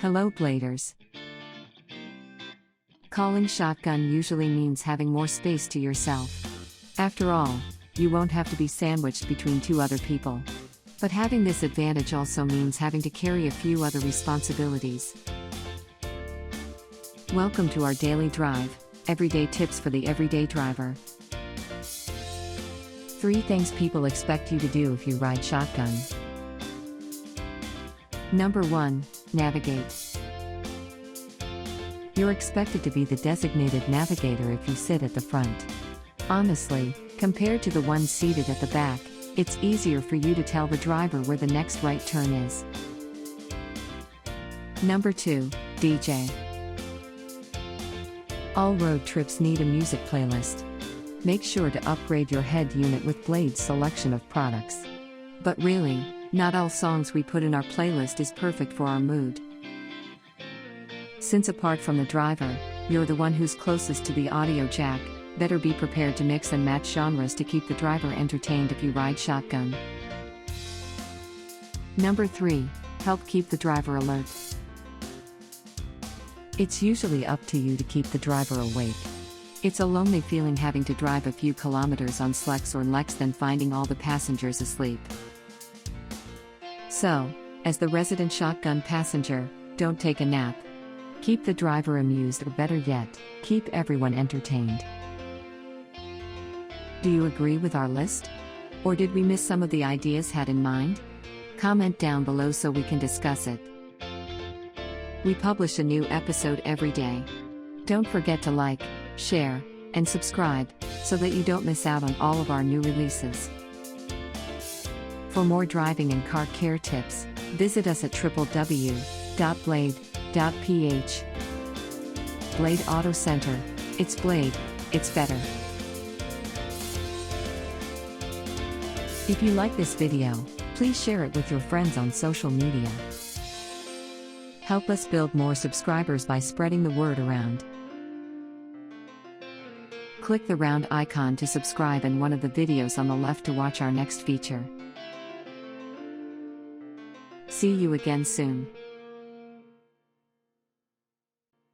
Hello, Bladers. Calling shotgun usually means having more space to yourself. After all, you won't have to be sandwiched between two other people. But having this advantage also means having to carry a few other responsibilities. Welcome to our daily drive, everyday tips for the everyday driver. 3 things people expect you to do if you ride shotgun. Number 1, navigate. You're expected to be the designated navigator if you sit at the front. Honestly, compared to the one seated at the back, it's easier for you to tell the driver where the next right turn is. Number 2, DJ. All road trips need a music playlist. Make sure to upgrade your head unit with Blade's selection of products. But really, not all songs we put in our playlist is perfect for our mood. Since apart from the driver, you're the one who's closest to the audio jack, better be prepared to mix and match genres to keep the driver entertained if you ride shotgun. Number 3, help keep the driver alert. It's usually up to you to keep the driver awake. It's a lonely feeling having to drive a few kilometers on Slex or Lex than finding all the passengers asleep. So, as the resident shotgun passenger, don't take a nap. Keep the driver amused, or better yet, keep everyone entertained. Do you agree with our list? Or did we miss some of the ideas had in mind? Comment down below so we can discuss it. We publish a new episode every day. Don't forget to like, share, and subscribe, so that you don't miss out on all of our new releases. For more driving and car care tips, visit us at www.blade.ph. Blade Auto Center. It's Blade, it's better. If you like this video, please share it with your friends on social media. Help us build more subscribers by spreading the word around. Click the round icon to subscribe and one of the videos on the left to watch our next feature. See you again soon.